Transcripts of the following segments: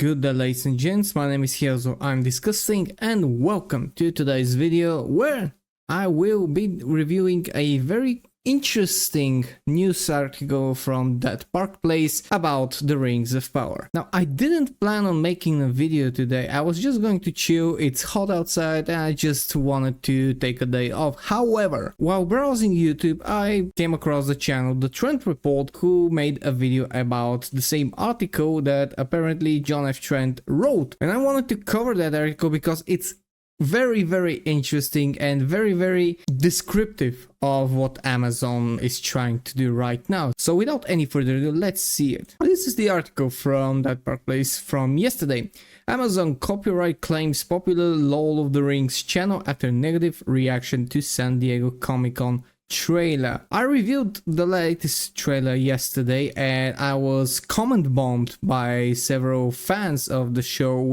Good day, ladies and gents, my name is Hiozo, I'm DiscussThing, and welcome to today's video where I will be reviewing a very interesting news article from that Park Place about the Rings of Power. Now, I didn't plan on making a video today, I was just going to chill, it's hot outside and I just wanted to take a day off. However, while browsing YouTube, I came across the channel The Trent Report, who made a video about the same article that apparently John F. Trent wrote. And I wanted to cover that article because it's very interesting and very descriptive of what Amazon is trying to do right now. So without any further ado, let's see it. This is the article from that Park Place from yesterday. Amazon copyright claims popular Lord of the Rings channel after negative reaction to San Diego Comic-Con trailer. I reviewed the latest trailer yesterday and I was comment bombed by several fans of the show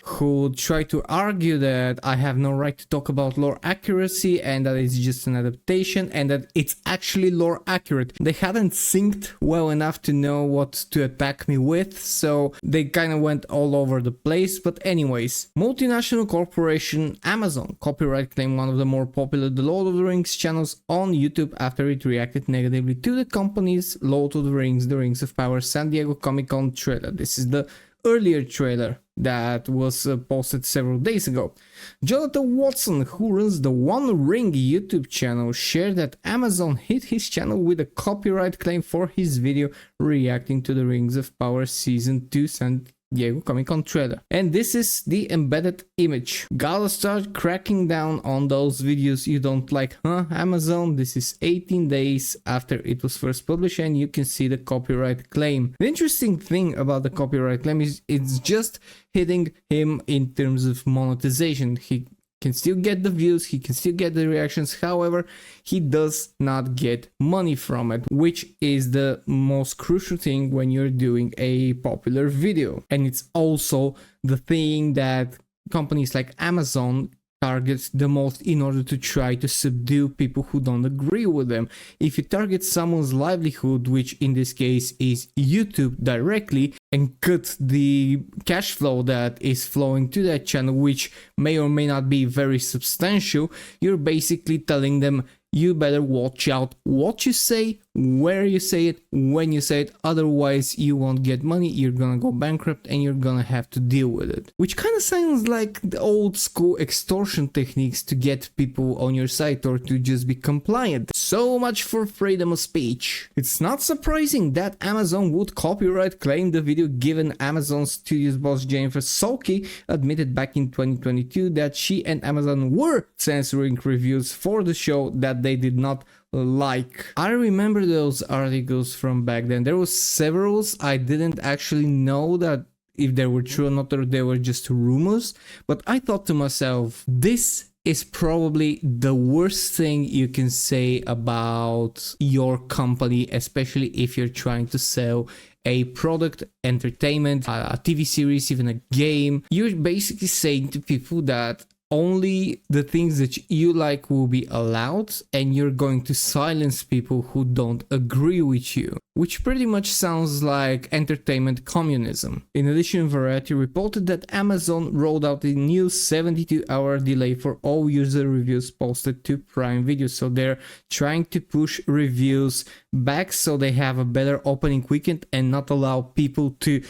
who try to argue that I have no right to talk about lore accuracy and that it's just an adaptation and that it's actually lore accurate. They hadn't synced well enough to know what to attack me with, so they kind of went all over the place. But anyways, multinational corporation Amazon copyright claimed one of the more popular The Lord of the Rings channels on YouTube after it reacted negatively to the company's Lord of the Rings of Power San Diego Comic-Con trailer. This is the earlier trailer that was posted several days ago. Jonathan Watson, who runs the One Ring YouTube channel, shared that Amazon hit his channel with a copyright claim for his video reacting to the Rings of Power Season 2 San Diego Comic-Con trailer. And this is the embedded image. Gotta start cracking down on those videos you don't like, huh, Amazon? This is 18 days after it was first published and you can see the copyright claim. The interesting thing about the copyright claim is it's just hitting him in terms of monetization. He can still get the views, he can still get the reactions, however, he does not get money from it, which is the most crucial thing when you're doing a popular video. And it's also the thing that companies like Amazon target the most in order to try to subdue people who don't agree with them. If you target someone's livelihood, which in this case is YouTube directly, and cut the cash flow that is flowing to that channel, which may or may not be very substantial, you're basically telling them you better watch out what you say, where you say it, when you say it, otherwise you won't get money, you're gonna go bankrupt and you're gonna have to deal with it. Which kind of sounds like the old school extortion techniques to get people on your site or to just be compliant. So much for freedom of speech. It's not surprising that Amazon would copyright claim the video, given Amazon Studios boss Jennifer Salke admitted back in 2022 that she and Amazon were censoring reviews for the show that they did not like. I remember those articles from back then. There was several. I didn't actually know that if they were true or not, or they were just rumors, but I thought to myself, this is probably the worst thing you can say about your company, especially if you're trying to sell a product, entertainment, a TV series, even a game. You're basically saying to people that only the things that you like will be allowed and you're going to silence people who don't agree with you, which pretty much sounds like entertainment communism. In addition, Variety reported that Amazon rolled out a new 72-hour delay for all user reviews posted to Prime Video. So they're trying to push reviews back so they have a better opening weekend and not allow people to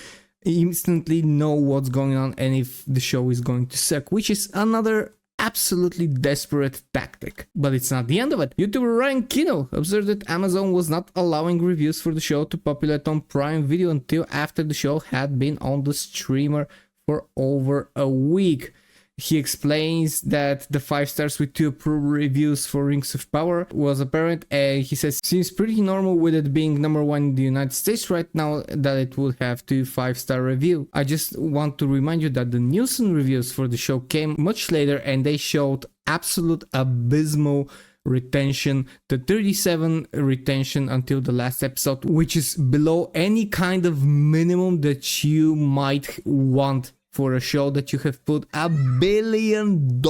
instantly know what's going on and if the show is going to suck, which is another absolutely desperate tactic. But it's not the end of it. YouTuber Ryan Kino observed that Amazon was not allowing reviews for the show to populate on Prime Video until after the show had been on the streamer for over a week. He explains that the 5 stars with 2 approved reviews for Rings of Power was apparent, and he says seems pretty normal with it being #1 in the United States right now that it would have 2 5-star reviews. I just want to remind you that the Nielsen reviews for the show came much later and they showed absolute abysmal retention, the 37 retention until the last episode, which is below any kind of minimum that you might want for a show that you have put $1 billion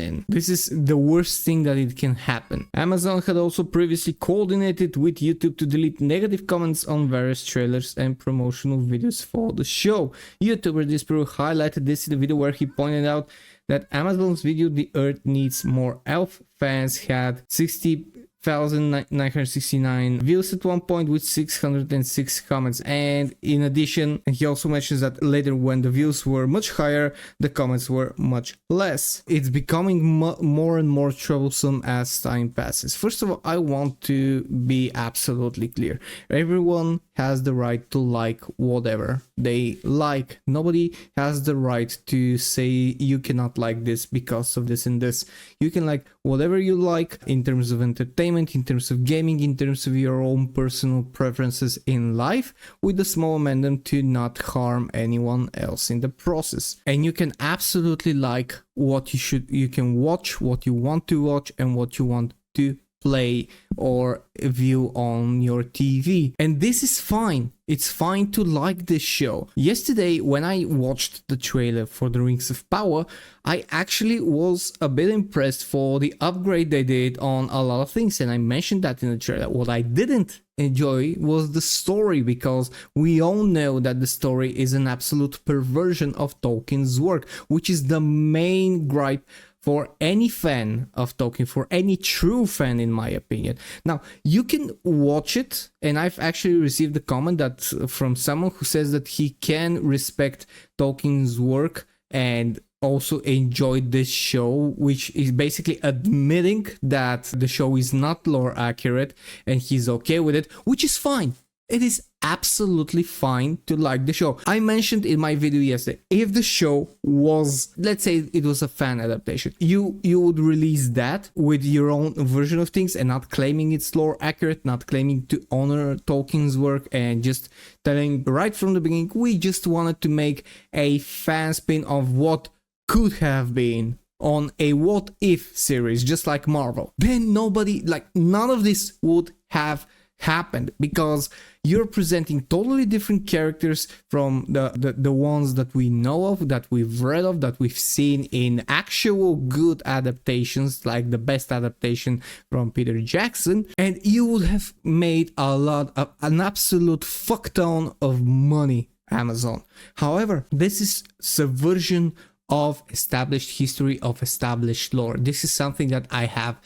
in. This is the worst thing that it can happen. Amazon had also previously coordinated with YouTube to delete negative comments on various trailers and promotional videos for the show. YouTuber Disprove highlighted this in a video where he pointed out that Amazon's video "The Earth Needs More Elf" fans had 60,969 views at one point with 606 comments, and in addition he also mentions that later when the views were much higher the comments were much less. It's becoming more and more troublesome as time passes. First of all, I want to be absolutely clear. Everyone has the right to like whatever they like. Nobody has the right to say you cannot like this because of this and this. You can like whatever you like in terms of entertainment, in terms of gaming, in terms of your own personal preferences in life, with a small amendment to not harm anyone else in the process. And you can absolutely like what you can watch, what you want to watch, and what you want to play or view on your TV, and this is fine. It's fine to like this show. Yesterday when I watched the trailer for the Rings of Power, I actually was a bit impressed for the upgrade they did on a lot of things, and I mentioned that in the trailer. What I didn't enjoy was the story, because we all know that the story is an absolute perversion of Tolkien's work, which is the main gripe for any fan of Tolkien, for any true fan in my opinion. Now, you can watch it, and I've actually received a comment that from someone who says that he can respect Tolkien's work and also enjoyed this show, which is basically admitting that the show is not lore accurate, and he's okay with it, which is fine. It is absolutely fine to like the show. I mentioned in my video yesterday, if the show was, let's say it was a fan adaptation, you would release that with your own version of things and not claiming it's lore accurate, not claiming to honor Tolkien's work, and just telling right from the beginning, we just wanted to make a fan spin of what could have been on a what if series, just like Marvel. Then nobody, like none of this would have happened, because you're presenting totally different characters from the ones that we know of, that we've read of, that we've seen in actual good adaptations, like the best adaptation from Peter Jackson, and you would have made an absolute fuck ton of money, Amazon. However, this is subversion of established history, of established lore. This is something that I have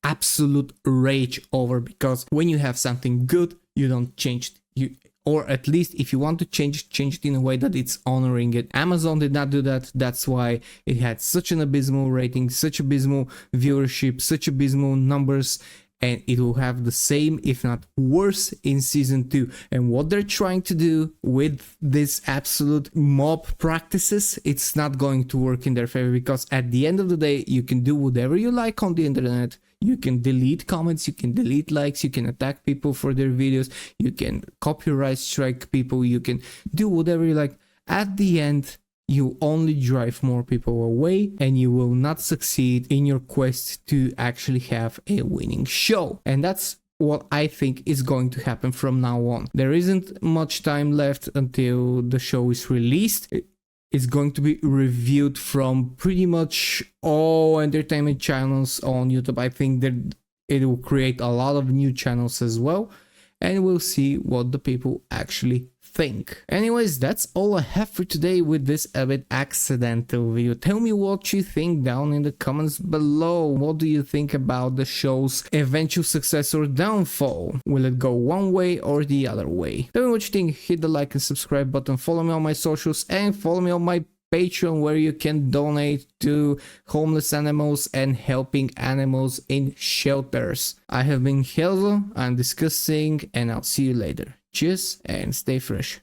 absolute rage over, because when you have something good, you don't change it. Or at least if you want to change it in a way that it's honoring it. Amazon did not do that. That's why it had such an abysmal rating, such abysmal viewership, such abysmal numbers, and it will have the same, if not worse, in season 2. And what they're trying to do with this absolute mob practices, it's not going to work in their favor, because at the end of the day, you can do whatever you like on the internet. You can delete comments, you can delete likes, you can attack people for their videos, you can copyright strike people, you can do whatever you like. At the end, you only drive more people away, and you will not succeed in your quest to actually have a winning show. And that's what I think is going to happen from now on. There isn't much time left until the show is released. It's going to be reviewed from pretty much all entertainment channels on YouTube. I think that it will create a lot of new channels as well, and we'll see what the people actually think. Anyways, that's all I have for today with this a bit accidental video. Tell me what you think down in the comments below. What do you think about the show's eventual success or downfall? Will it go one way or the other way? Tell me what you think. Hit the like and subscribe button, follow me on my socials, and follow me on my Patreon, where you can donate to homeless animals and helping animals in shelters. I have been Helzo, I'm DiscussThing, and I'll see you later. Cheers and stay fresh.